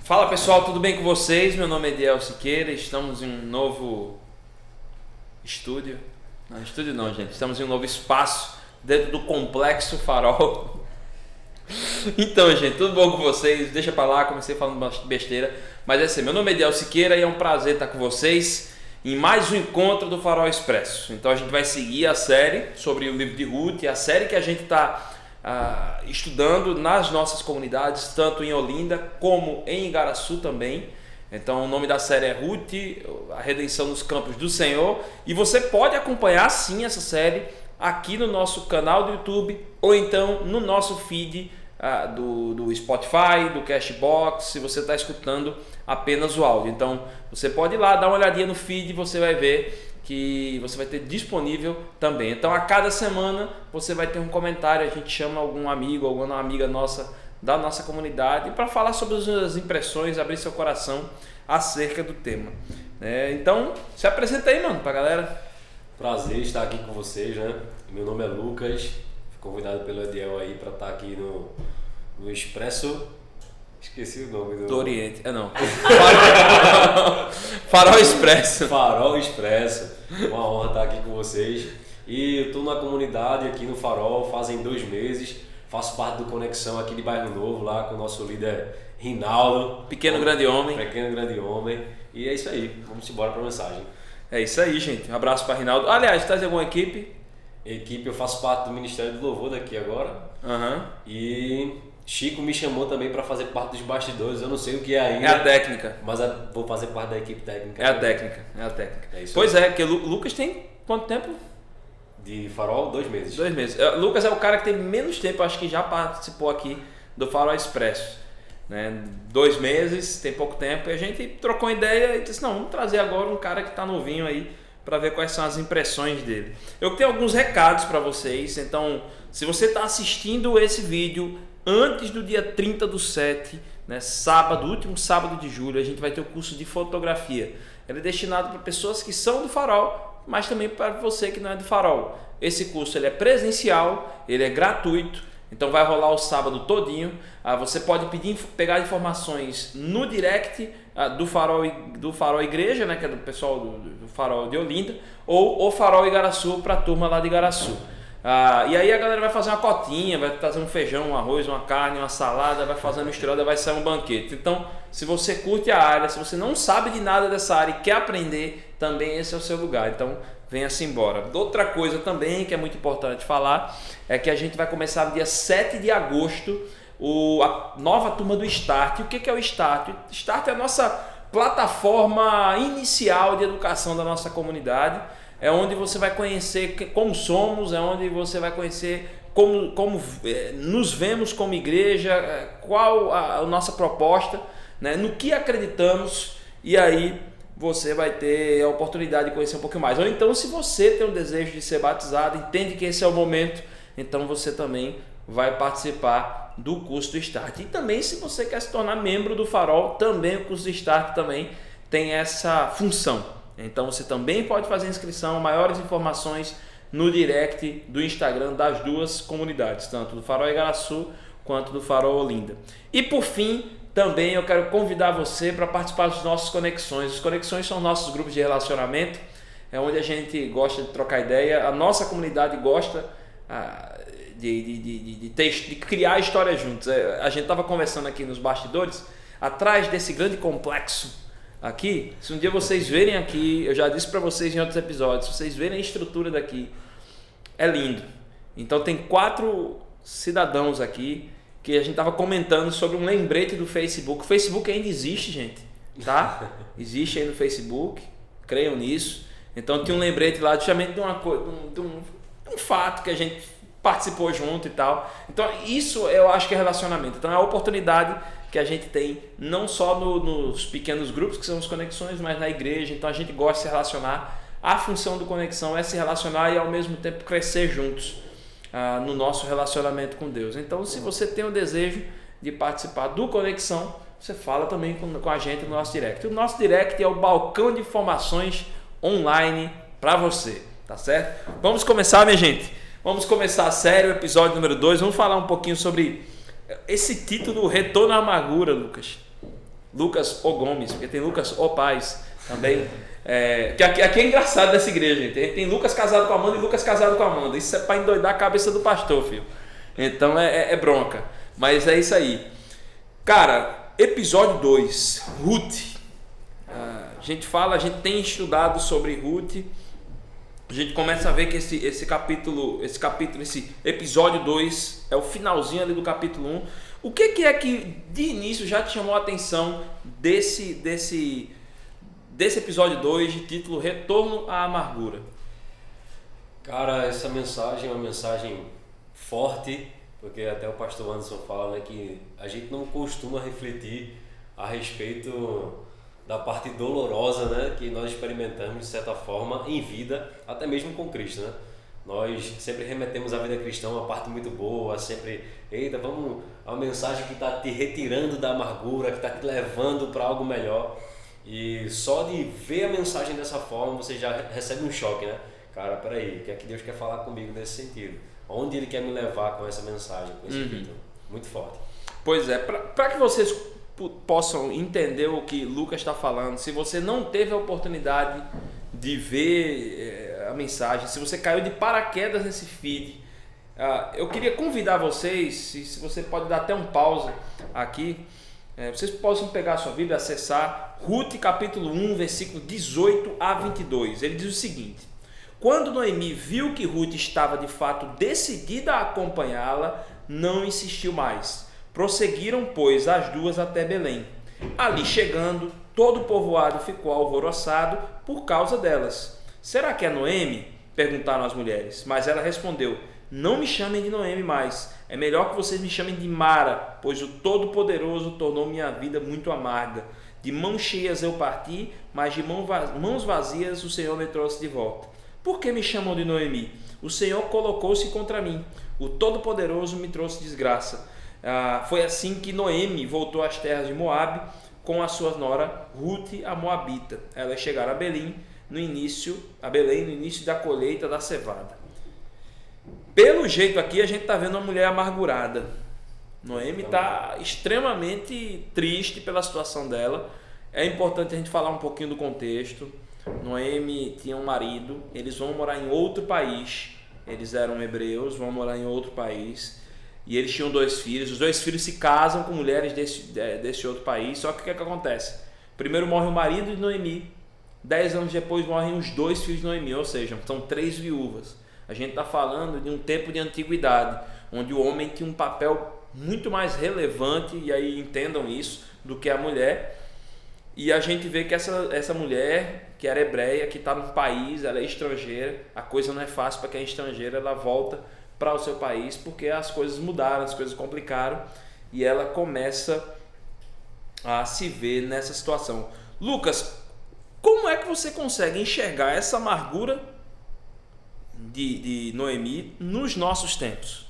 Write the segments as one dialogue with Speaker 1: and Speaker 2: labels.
Speaker 1: Fala pessoal, tudo bem com vocês? Meu nome é Ediel Siqueira, estamos em um novo estúdio. Não, estúdio não, gente. Estamos em um novo espaço dentro do Complexo Farol. Então, gente, tudo bom com vocês? Deixa pra lá, comecei falando besteira. Mas é assim, meu nome é Ediel Siqueira e é um prazer estar com vocês em mais um encontro do Farol Expresso. Então a gente vai seguir a série sobre o livro de Ruth, a série que a gente está estudando nas nossas comunidades, tanto em Olinda como em Igaraçu também. Então o nome da série é Ruth, a redenção nos campos do Senhor, e você pode acompanhar sim essa série aqui no nosso canal do YouTube ou então no nosso feed do Spotify, do Cashbox, se você está escutando apenas o áudio. Então você pode ir lá, dar uma olhadinha no feed e você vai ver que você vai ter disponível também. Então a cada semana você vai ter um comentário, a gente chama algum amigo, alguma amiga nossa da nossa comunidade para falar sobre as impressões, abrir seu coração acerca do tema. Então se apresenta aí, mano, pra galera.
Speaker 2: Prazer estar aqui com vocês, né? Meu nome é Lucas, fui convidado pelo Ediel aí para estar aqui no Expresso. Esqueci o nome
Speaker 1: do Oriente. Não. Farol Expresso.
Speaker 2: Farol Expresso. Uma honra estar aqui com vocês. E eu estou na comunidade aqui no Farol fazem 2 meses. Faço parte do Conexão aqui de Bairro Novo, lá com o nosso líder Rinaldo.
Speaker 1: Pequeno grande homem.
Speaker 2: Pequeno grande homem. E é isso aí. Vamos embora para a mensagem.
Speaker 1: É isso aí, gente. Um abraço para Rinaldo. Aliás, está em alguma equipe?
Speaker 2: Equipe, eu faço parte do Ministério do Louvor daqui agora. E Chico me chamou também para fazer parte dos bastidores. Eu não sei o que é ainda.
Speaker 1: É a técnica.
Speaker 2: Mas vou fazer parte da equipe técnica.
Speaker 1: É a técnica. É isso
Speaker 2: pois
Speaker 1: aí. É, porque o Lucas tem quanto tempo?
Speaker 2: De Farol, 2 meses.
Speaker 1: 2 meses. Lucas é o cara que tem menos tempo, acho que já participou aqui do Farol Expresso. 2 meses, tem pouco tempo. E a gente trocou ideia e disse, não, vamos trazer agora um cara que está novinho aí para ver quais são as impressões dele. Eu tenho alguns recados para vocês. Então, se você está assistindo esse vídeo antes do dia 30/7, sábado, último sábado de julho, a gente vai ter o curso de fotografia. Ele é destinado para pessoas que são do Farol, mas também para você que não é do Farol. Esse curso ele é presencial, ele é gratuito, então vai rolar o sábado todinho. Você pode pegar informações no direct do Farol Igreja, que é do pessoal do Farol de Olinda, ou o Farol Igaraçu para a turma lá de Igaraçu. E aí a galera vai fazer uma cotinha, vai trazer um feijão, um arroz, uma carne, uma salada, vai fazer uma misturada, vai sair um banquete. Então, se você curte a área, se você não sabe de nada dessa área e quer aprender, também esse é o seu lugar. Então, venha-se embora. Outra coisa também que é muito importante falar é que a gente vai começar no dia 7 de agosto a nova turma do Start. O que é o Start? O Start é a nossa plataforma inicial de educação da nossa comunidade. É onde você vai conhecer como somos, é onde você vai conhecer como nos vemos como igreja, qual a nossa proposta, no que acreditamos, e aí você vai ter a oportunidade de conhecer um pouquinho mais. Ou então, se você tem um desejo de ser batizado, entende que esse é o momento, então você também vai participar do curso do Start. E também, se você quer se tornar membro do Farol, também o curso do Start também tem essa função. Então você também pode fazer inscrição, maiores informações no direct do Instagram das duas comunidades, tanto do Farol Igaraçu quanto do Farol Olinda. E por fim, também eu quero convidar você para participar dos nossos Conexões. Os Conexões são nossos grupos de relacionamento, é onde a gente gosta de trocar ideia, a nossa comunidade gosta de criar histórias juntos. A gente estava conversando aqui nos bastidores, atrás desse grande complexo aqui, se um dia vocês verem aqui, eu já disse para vocês em outros episódios, se vocês verem a estrutura daqui, é lindo. Então tem 4 cidadãos aqui que a gente estava comentando sobre um lembrete do Facebook. O Facebook ainda existe, gente, tá? Existe ainda o Facebook, creiam nisso. Então tinha um lembrete lá justamente de um fato que a gente participou junto e tal. Então isso eu acho que é relacionamento. Então é a oportunidade que a gente tem não só nos pequenos grupos que são as conexões, mas na igreja. Então a gente gosta de se relacionar. A função do Conexão é se relacionar e ao mesmo tempo crescer juntos no nosso relacionamento com Deus. Então se você tem o desejo de participar do Conexão, você fala também com a gente no nosso direct. O nosso direct é o balcão de informações online para você, tá certo? Vamos começar, minha gente. Vamos começar a série, o episódio número 2. Vamos falar um pouquinho sobre esse título, Retorno à Amargura, Lucas. Lucas O Gomes, porque tem Lucas O Paz também. Que aqui é engraçado dessa igreja, gente. Tem Lucas casado com a Amanda e Lucas casado com a Amanda. Isso é para endoidar a cabeça do pastor, filho. Então é bronca. Mas é isso aí. Cara, episódio 2, Ruth. A gente tem estudado sobre Ruth. A gente começa a ver que esse episódio 2 é o finalzinho ali do capítulo 1. O que é que de início já te chamou a atenção desse episódio 2 de título Retorno à Amargura?
Speaker 2: Cara, essa mensagem é uma mensagem forte, porque até o pastor Anderson fala, né, que a gente não costuma refletir a respeito da parte dolorosa, né, que nós experimentamos de certa forma em vida, até mesmo com Cristo, né? Nós sempre remetemos à vida cristã uma parte muito boa, sempre, eita, vamos, a mensagem que está te retirando da amargura, que está te levando para algo melhor. E só de ver a mensagem dessa forma, você já recebe um choque, né? Cara, peraí, o que é que Deus quer falar comigo nesse sentido? Onde Ele quer me levar com essa mensagem, com esse título? Muito forte.
Speaker 1: Pois é, para que vocês possam entender o que Lucas está falando, se você não teve a oportunidade de ver a mensagem, se você caiu de paraquedas nesse feed, eu queria convidar vocês, se você pode dar até um pause aqui, vocês possam pegar a sua Bíblia e acessar Ruth capítulo 1, versículo 18 a 22. Ele diz o seguinte: quando Noemi viu que Ruth estava de fato decidida a acompanhá-la, não insistiu mais. Prosseguiram, pois, as duas até Belém. Ali chegando, todo o povoado ficou alvoroçado por causa delas. Será que é Noemi? Perguntaram as mulheres. Mas ela respondeu: não me chamem de Noemi mais. É melhor que vocês me chamem de Mara, pois o Todo-Poderoso tornou minha vida muito amarga. De mãos cheias eu parti, mas de mãos vazias o Senhor me trouxe de volta. Por que me chamam de Noemi? O Senhor colocou-se contra mim. O Todo-Poderoso me trouxe desgraça. Foi assim que Noemi voltou às terras de Moabe com a sua nora Ruth, a Moabita. Elas chegaram a Belém no início da colheita da cevada. Pelo jeito aqui a gente está vendo uma mulher amargurada. Noemi está extremamente triste pela situação dela. É importante a gente falar um pouquinho do contexto. Noemi tinha um marido, eles vão morar em outro país. Eles eram hebreus, vão morar em outro país. E eles tinham 2 filhos. Os 2 filhos se casam com mulheres desse outro país. Só que o que acontece? Primeiro morre o marido de Noemi. 10 anos depois morrem os 2 filhos de Noemi. Ou seja, são 3 viúvas. A gente está falando de um tempo de antiguidade, onde o homem tinha um papel muito mais relevante, e aí entendam isso, do que a mulher. E a gente vê que essa mulher, que era hebreia, que está no país, ela é estrangeira. A coisa não é fácil para quem é estrangeira. Ela volta para o seu país porque as coisas mudaram, as coisas complicaram, e ela começa a se ver nessa situação. Lucas, como é que você consegue enxergar essa amargura de Noemi nos nossos tempos?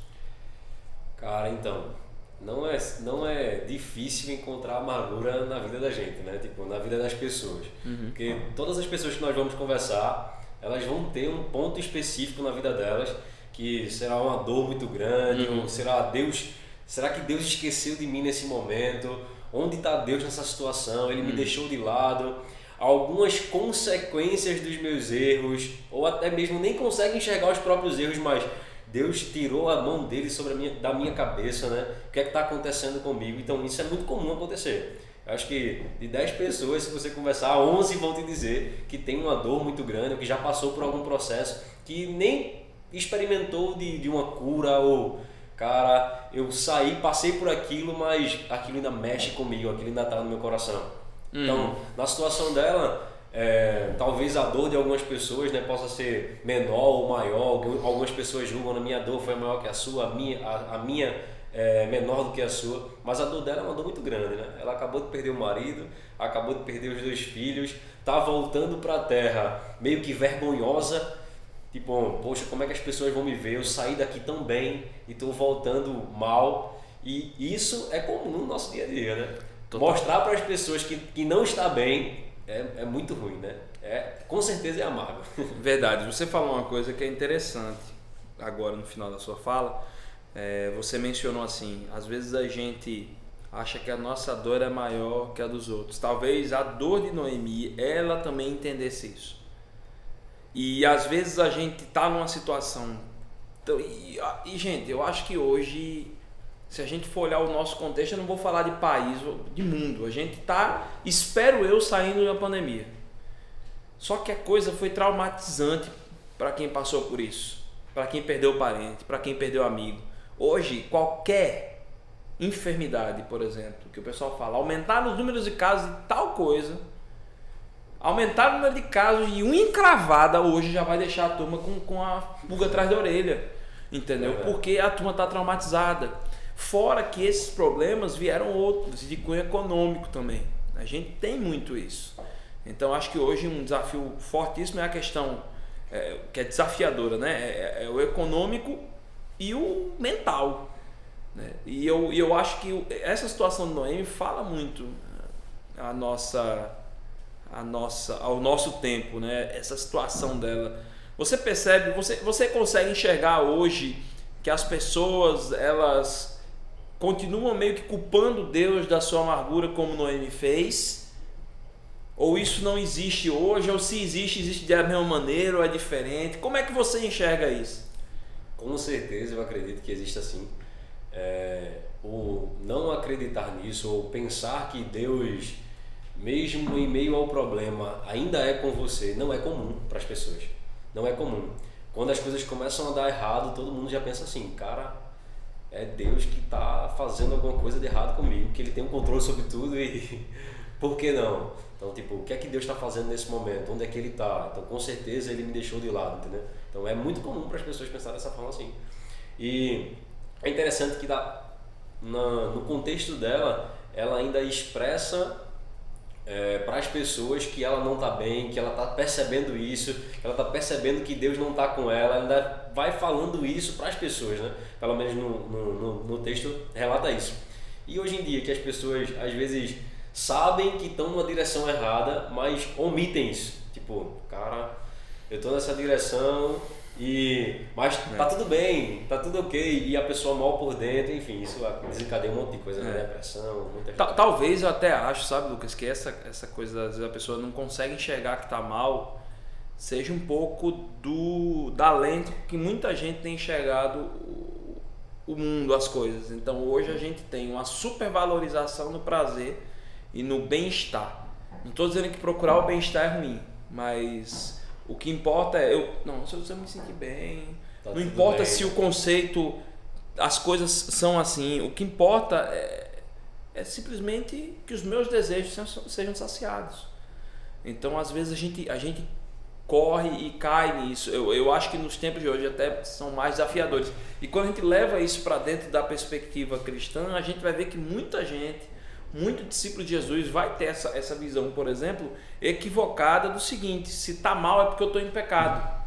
Speaker 2: Cara, então, não é difícil encontrar amargura na vida da gente, né? Tipo, na vida das pessoas. Porque todas as pessoas que nós vamos conversar, elas vão ter um ponto específico na vida delas que será uma dor muito grande, ou será que Deus esqueceu de mim nesse momento? Onde está Deus nessa situação? Ele me deixou de lado? Algumas consequências dos meus erros, ou até mesmo nem consegue enxergar os próprios erros, mas Deus tirou a mão dele da minha cabeça, né? O que é que está acontecendo comigo? Então isso é muito comum acontecer. Eu acho que de 10 pessoas, se você conversar, 11 vão te dizer que tem uma dor muito grande, ou que já passou por algum processo que nem experimentou de uma cura, ou cara, eu passei por aquilo, mas aquilo ainda mexe comigo, aquilo ainda está no meu coração. Então, na situação dela, talvez a dor de algumas pessoas, né, possa ser menor ou maior. Algumas pessoas julgam, a minha dor foi maior que a sua, a minha é menor do que a sua, mas a dor dela é uma dor muito grande, né? Ela acabou de perder o marido, acabou de perder os 2 filhos, está voltando para a terra meio que vergonhosa. Tipo, poxa, como é que as pessoas vão me ver? Eu saí daqui tão bem e estou voltando mal. E isso é comum no nosso dia a dia, né? Total. Mostrar para as pessoas que não está bem é muito ruim, né? Com certeza é amargo.
Speaker 1: Verdade. Você falou uma coisa que é interessante agora no final da sua fala. Você mencionou assim, às vezes a gente acha que a nossa dor é maior que a dos outros. Talvez a dor de Noemi, ela também entendesse isso. E às vezes a gente está numa situação... gente, eu acho que hoje, se a gente for olhar o nosso contexto, eu não vou falar de país, de mundo. A gente está, espero eu, saindo da pandemia. Só que a coisa foi traumatizante para quem passou por isso. Para quem perdeu parente, para quem perdeu amigo. Hoje, qualquer enfermidade, por exemplo, que o pessoal fala, aumentar os números de casos de tal coisa, aumentar o número de casos de uma encravada hoje já vai deixar a turma com a pulga atrás da orelha, entendeu? Porque a turma está traumatizada. Fora que esses problemas vieram outros de cunho econômico também. A gente tem muito isso. Então acho que hoje um desafio fortíssimo é a questão que é desafiadora, né? É o econômico e o mental, né? E eu acho que essa situação do Noemi fala muito ao nosso tempo, né? Essa situação dela. Você percebe, você consegue enxergar hoje que as pessoas, elas continuam meio que culpando Deus da sua amargura como Noemi fez? Ou isso não existe hoje? Ou se existe, existe da mesma maneira ou é diferente? Como é que você enxerga isso?
Speaker 2: Com certeza eu acredito que existe assim. O não acreditar nisso ou pensar que Deus, mesmo em meio ao problema, ainda é com você, não é comum para as pessoas. Não é comum. Quando as coisas começam a dar errado, todo mundo já pensa assim, cara, é Deus que está fazendo alguma coisa de errado comigo, que Ele tem um controle sobre tudo e por que não? Então, tipo, o que é que Deus está fazendo nesse momento? Onde é que Ele está? Então, com certeza Ele me deixou de lado, entendeu? Então, é muito comum para as pessoas pensar dessa forma assim. E é interessante que no contexto dela, ela ainda expressa para as pessoas que ela não está bem, que ela está percebendo isso, que ela está percebendo que Deus não está com ela, ainda vai falando isso para as pessoas, né? Pelo menos no texto relata isso. E hoje em dia que as pessoas às vezes sabem que estão numa direção errada, mas omitem isso. Tipo, cara, eu estou nessa direção, mas tá tudo bem, tá tudo ok, e a pessoa mal por dentro, enfim, isso desencadeia um monte de coisa, né? Depressão, muita coisa.
Speaker 1: Talvez eu até acho, sabe, Lucas, que essa coisa, às vezes a pessoa não consegue enxergar que tá mal, seja um pouco da lente que muita gente tem enxergado o mundo, as coisas. Então hoje a gente tem uma supervalorização no prazer e no bem-estar. Não estou dizendo que procurar o bem-estar é ruim, mas o que importa é se eu me sentir bem, não importa bem. Se o conceito, as coisas são assim, o que importa é simplesmente que os meus desejos sejam saciados. Então às vezes a gente corre e cai nisso. Eu acho que nos tempos de hoje até são mais desafiadores. E quando a gente leva isso para dentro da perspectiva cristã, a gente vai ver que muita gente, muito discípulo de Jesus vai ter essa visão, por exemplo, equivocada do seguinte: se está mal é porque eu estou em pecado.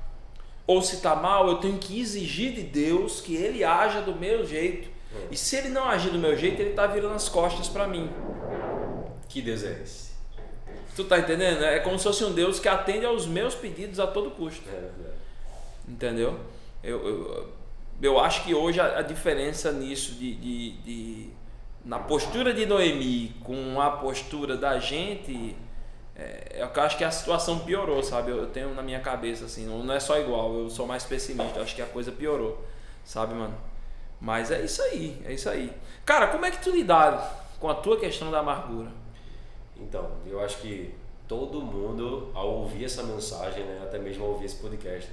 Speaker 1: Ou se está mal, eu tenho que exigir de Deus que Ele haja do meu jeito. E se Ele não agir do meu jeito, Ele está virando as costas para mim.
Speaker 2: Que Deus é esse?
Speaker 1: Tu tá entendendo? É como se fosse um Deus que atende aos meus pedidos a todo custo. Entendeu? Eu acho que hoje a diferença nisso na postura de Noemi com a postura da gente, eu acho que a situação piorou, sabe? Eu tenho na minha cabeça assim, não é só igual, eu sou mais pessimista, eu acho que a coisa piorou, sabe, mano? Mas é isso aí. Cara, como é que tu lidaram com a tua questão da amargura?
Speaker 2: Então, eu acho que todo mundo, ao ouvir essa mensagem, né, até mesmo ao ouvir esse podcast,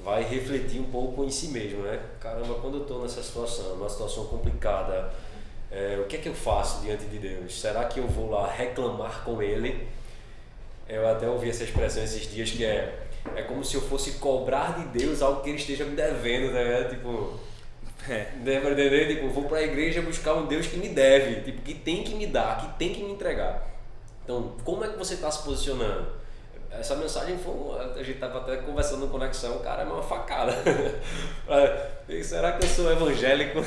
Speaker 2: vai refletir um pouco em si mesmo, né? Caramba, quando eu estou nessa situação, numa situação complicada, o que é que eu faço diante de Deus? Será que eu vou lá reclamar com Ele? Eu até ouvi essa expressão esses dias que é como se eu fosse cobrar de Deus algo que Ele esteja me devendo, né? Tipo, tipo, vou para a igreja buscar um Deus que me deve, tipo, que tem que me dar, que tem que me entregar. Então, como é que você está se posicionando? Essa mensagem a gente estava até conversando no Conexão, cara, é uma facada. Será que eu sou evangélico?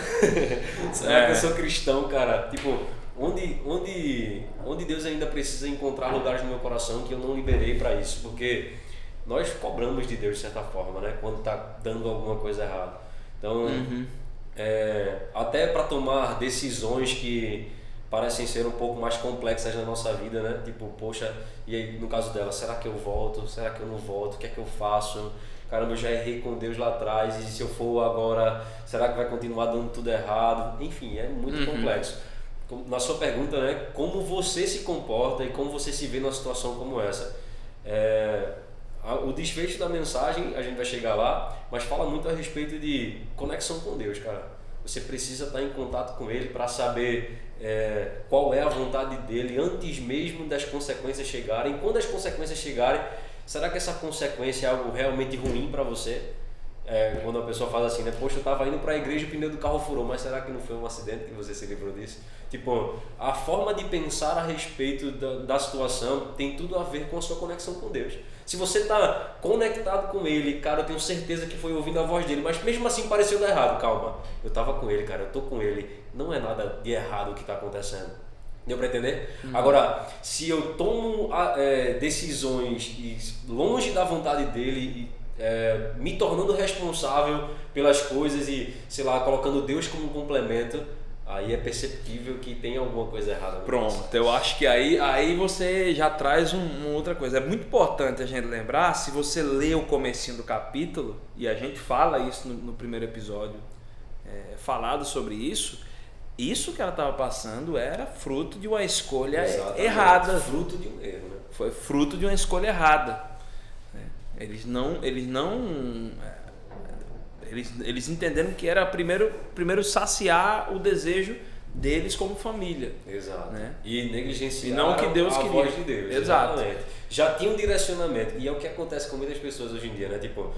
Speaker 2: Será que eu sou cristão, cara? Tipo, onde Deus ainda precisa encontrar lugares no meu coração que eu não liberei para isso? Porque nós cobramos de Deus de certa forma, né? Quando está dando alguma coisa errada. Então, até para tomar decisões que parecem ser um pouco mais complexas na nossa vida, né? Tipo, poxa, e aí no caso dela, será que eu volto? Será que eu não volto? O que é que eu faço? Caramba, eu já errei com Deus lá atrás, e se eu for agora, será que vai continuar dando tudo errado? Enfim, é muito complexo. Na sua pergunta, né? Como você se comporta e como você se vê numa situação como essa? O desfecho da mensagem, a gente vai chegar lá, mas fala muito a respeito de conexão com Deus, cara. Você precisa estar em contato com Ele para saber qual é a vontade dEle antes mesmo das consequências chegarem. Quando as consequências chegarem, será que essa consequência é algo realmente ruim para você? Quando a pessoa fala assim, né? Poxa, eu estava indo para a igreja e o pneu do carro furou, mas será que não foi um acidente que você se livrou disso? Tipo, a forma de pensar a respeito da situação tem tudo a ver com a sua conexão com Deus. Se você está conectado com Ele, cara, eu tenho certeza que foi ouvindo a voz dele, mas mesmo assim pareceu dar errado. Calma, eu estava com Ele, cara, eu estou com Ele, não é nada de errado o que está acontecendo. Deu para entender? Agora, se eu tomo decisões longe da vontade dele, me tornando responsável pelas coisas e, sei lá, colocando Deus como um complemento, aí é perceptível que tem alguma coisa errada.
Speaker 1: Pronto, eu acho que aí você já traz uma outra coisa. É muito importante a gente lembrar, se você lê o comecinho do capítulo, e a gente fala isso no primeiro episódio, falado sobre isso que ela estava passando era fruto de uma escolha errada.
Speaker 2: Fruto de um erro, né?
Speaker 1: Foi fruto de uma escolha errada. Eles entenderam que era primeiro saciar o desejo deles como família.
Speaker 2: Exato.
Speaker 1: Né?
Speaker 2: E negligenciar
Speaker 1: e não que Deus
Speaker 2: a
Speaker 1: queria.
Speaker 2: voz de Deus.
Speaker 1: Exato.
Speaker 2: Exatamente. Já tinha um direcionamento. E é o que acontece com muitas pessoas hoje em dia, né? Tipo,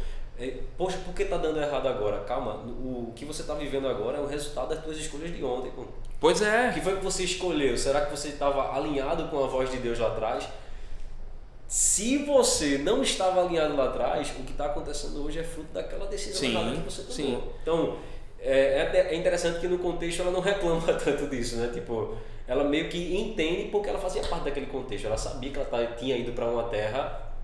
Speaker 2: poxa, por que tá dando errado agora? Calma, o que você tá vivendo agora é o resultado das tuas escolhas de ontem. Pô.
Speaker 1: Pois é.
Speaker 2: O que foi que você escolheu? Será que você estava alinhado com a voz de Deus lá atrás? Se você não estava alinhado lá atrás, o que está acontecendo hoje é fruto daquela decisão errada que você tomou.
Speaker 1: Sim.
Speaker 2: Então, é interessante que no contexto ela não reclama tanto disso, né? Tipo, ela meio que entende porque ela fazia parte daquele contexto. Ela sabia que ela tinha ido para uma terra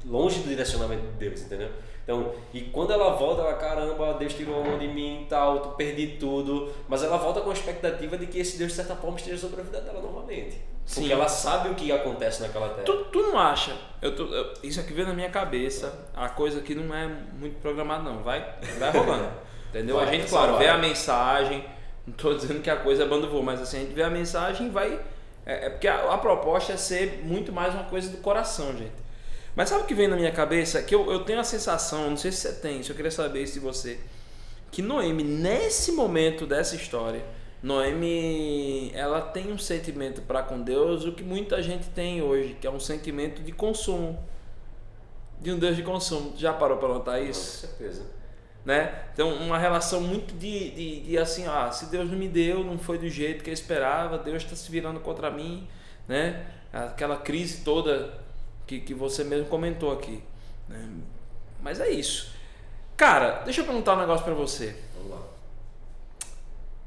Speaker 2: longe do direcionamento de Deus, entendeu? Então, e quando ela volta, ela, caramba, Deus tirou a mão de mim e tal, perdi tudo. Mas ela volta com a expectativa de que esse Deus, de certa forma, esteja sobre a vida dela novamente.
Speaker 1: Sim.
Speaker 2: Porque ela sabe o que acontece naquela terra.
Speaker 1: Tu não acha? Isso aqui veio na minha cabeça, a coisa aqui não é muito programada não, vai rolando. Entendeu? A gente, claro, vê a mensagem, não estou dizendo que a coisa é bando voo, mas assim, a gente vê a mensagem e vai... porque a proposta é ser muito mais uma coisa do coração, gente. Mas sabe o que vem na minha cabeça? Que eu tenho a sensação, não sei se você tem, se eu queria saber isso de você, que Noemi, nesse momento dessa história, Noemi, ela tem um sentimento para com Deus, o que muita gente tem hoje, que é um sentimento de consumo, de um Deus de consumo. Já parou para notar isso?
Speaker 2: Com certeza.
Speaker 1: Né? Então, uma relação muito de assim, se Deus não me deu, não foi do jeito que eu esperava, Deus está se virando contra mim, né? Aquela crise toda que você mesmo comentou aqui, né? Mas é isso. Cara, deixa eu perguntar um negócio para você.
Speaker 2: Vamos lá.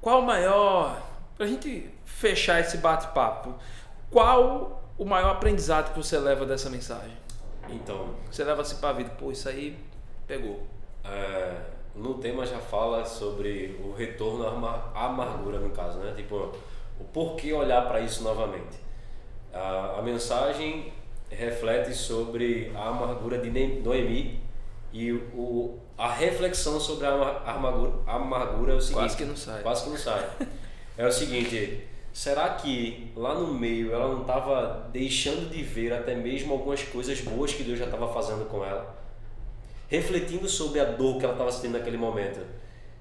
Speaker 1: Qual o maior, pra gente fechar esse bate-papo, qual o maior aprendizado que você leva dessa mensagem?
Speaker 2: Então,
Speaker 1: você leva assim pra vida, pô, isso aí pegou.
Speaker 2: No tema já fala sobre o retorno à amargura, no caso, né? Tipo, o porquê olhar para isso novamente. A mensagem reflete sobre a amargura de Noemi e a reflexão sobre a amargura é o seguinte...
Speaker 1: Quase que não sai.
Speaker 2: É o seguinte, será que lá no meio ela não estava deixando de ver até mesmo algumas coisas boas que Deus já estava fazendo com ela? Refletindo sobre a dor que ela estava sentindo naquele momento.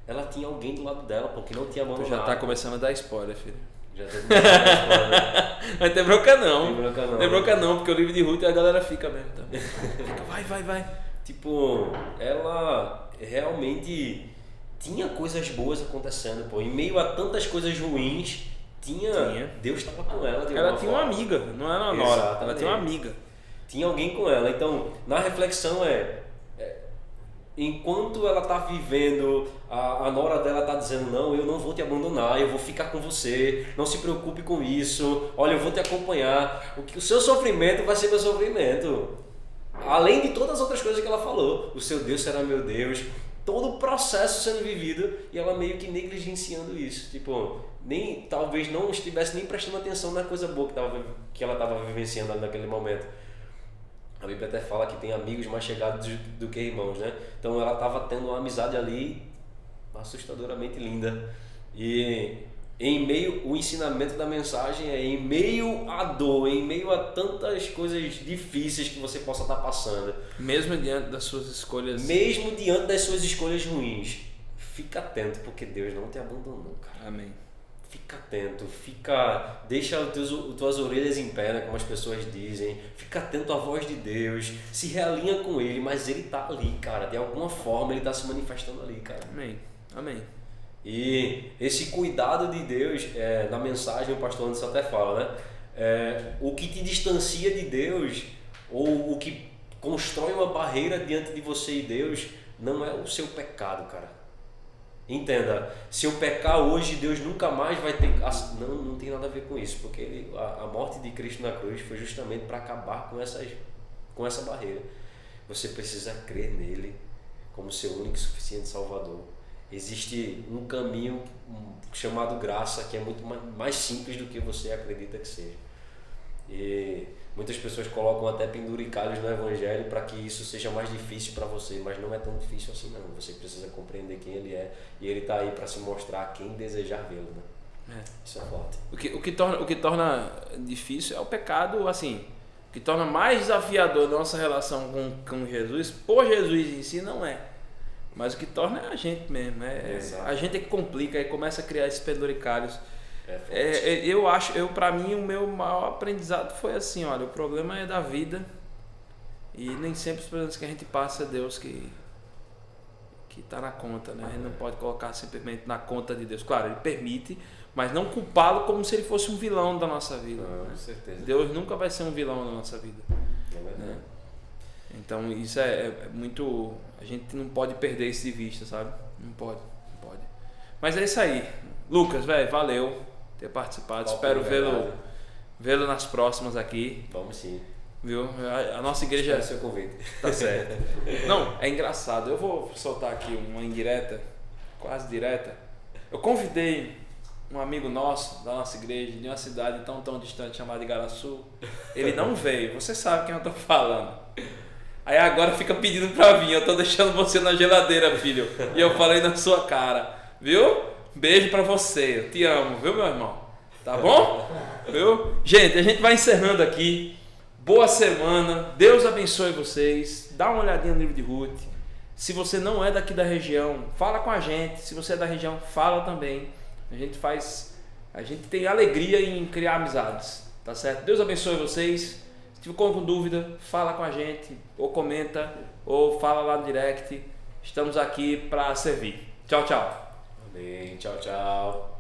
Speaker 2: Ela tinha alguém do lado dela, porque não tinha abandonado.
Speaker 1: Tu já tá começando a dar spoiler, filho.
Speaker 2: Já tô começando a dar spoiler.
Speaker 1: Mas tem bronca não.
Speaker 2: Tem bronca não,
Speaker 1: porque o livro de Ruth a galera fica mesmo. Tá? Fica, vai.
Speaker 2: Tipo, ela realmente tinha coisas boas acontecendo, pô. Em meio a tantas coisas ruins, Deus estava com ela.
Speaker 1: Ela tinha uma amiga, não era uma nora. Ela tinha uma amiga.
Speaker 2: Tinha alguém com ela. Então, na reflexão enquanto ela está vivendo, a nora dela está dizendo, não, eu não vou te abandonar, eu vou ficar com você, não se preocupe com isso, olha, eu vou te acompanhar, o seu sofrimento vai ser meu sofrimento. Além de todas as outras coisas que ela falou, o seu Deus será meu Deus, todo o processo sendo vivido e ela meio que negligenciando isso. Tipo, talvez não estivesse nem prestando atenção na coisa boa que ela estava vivenciando ali naquele momento. A Bíblia até fala que tem amigos mais chegados do que irmãos, né? Então ela estava tendo uma amizade ali assustadoramente linda. E o ensinamento da mensagem é em meio à dor, em meio a tantas coisas difíceis que você possa estar passando.
Speaker 1: Mesmo diante das suas escolhas.
Speaker 2: Mesmo diante das suas escolhas ruins. Fica atento, porque Deus não te abandonou, cara.
Speaker 1: Amém.
Speaker 2: Fica atento, deixa tuas orelhas em pé, né, como as pessoas dizem. Fica atento à voz de Deus, se realinha com Ele, mas Ele tá ali, cara. De alguma forma Ele tá se manifestando ali, cara.
Speaker 1: Amém. Amém.
Speaker 2: E esse cuidado de Deus, na mensagem o pastor Anderson até fala, né? O que te distancia de Deus, ou o que constrói uma barreira diante de você e Deus, não é o seu pecado, cara. Entenda, se eu pecar hoje, Deus nunca mais vai ter... Não tem nada a ver com isso, porque a morte de Cristo na cruz foi justamente para acabar com essa barreira. Você precisa crer nele como seu único e suficiente Salvador. Existe um caminho chamado graça que é muito mais simples do que você acredita que seja. E muitas pessoas colocam até penduricalhos no Evangelho para que isso seja mais difícil para você, mas não é tão difícil assim não. Você precisa compreender quem Ele é e Ele está aí para se mostrar a quem desejar vê-lo, né? Isso é forte.
Speaker 1: O que torna difícil é o pecado, assim, o que torna mais desafiador a nossa relação com Jesus, por Jesus em si não é. Mas o que torna é a gente mesmo, a gente é que complica e começa a criar esses penduricalhos. Pra mim, o meu maior aprendizado foi assim, olha, o problema é da vida e nem sempre os problemas que a gente passa é Deus que está na conta, né? A gente não pode colocar simplesmente na conta de Deus. Claro, Ele permite, mas não culpá-lo como se ele fosse um vilão da nossa vida.
Speaker 2: Não,
Speaker 1: né?
Speaker 2: com certeza.
Speaker 1: Deus nunca vai ser um vilão da nossa vida. Né? Então isso é muito... A gente não pode perder isso de vista, sabe? Não pode. Mas é isso aí. Lucas, velho, valeu ter participado. Espero vê-lo nas próximas aqui.
Speaker 2: Vamos sim.
Speaker 1: Viu? A nossa igreja...
Speaker 2: Espero seu convite.
Speaker 1: Tá certo. Não, é engraçado. Eu vou soltar aqui uma indireta, quase direta. Eu convidei um amigo nosso da nossa igreja de uma cidade tão distante chamada Igaraçu. Ele não veio. Você sabe quem eu tô falando. Aí agora fica pedindo pra vir. Eu tô deixando você na geladeira, filho. E eu falei na sua cara. Viu? Beijo pra você. Eu te amo, viu, meu irmão? Tá bom? Viu? Gente, a gente vai encerrando aqui. Boa semana. Deus abençoe vocês. Dá uma olhadinha no livro de Ruth. Se você não é daqui da região, fala com a gente. Se você é da região, fala também. A gente tem alegria em criar amizades. Tá certo? Deus abençoe vocês. Se ficou com dúvida, fala com a gente, ou comenta, ou fala lá no direct. Estamos aqui para servir. Tchau, tchau.
Speaker 2: Amém. Tchau, tchau.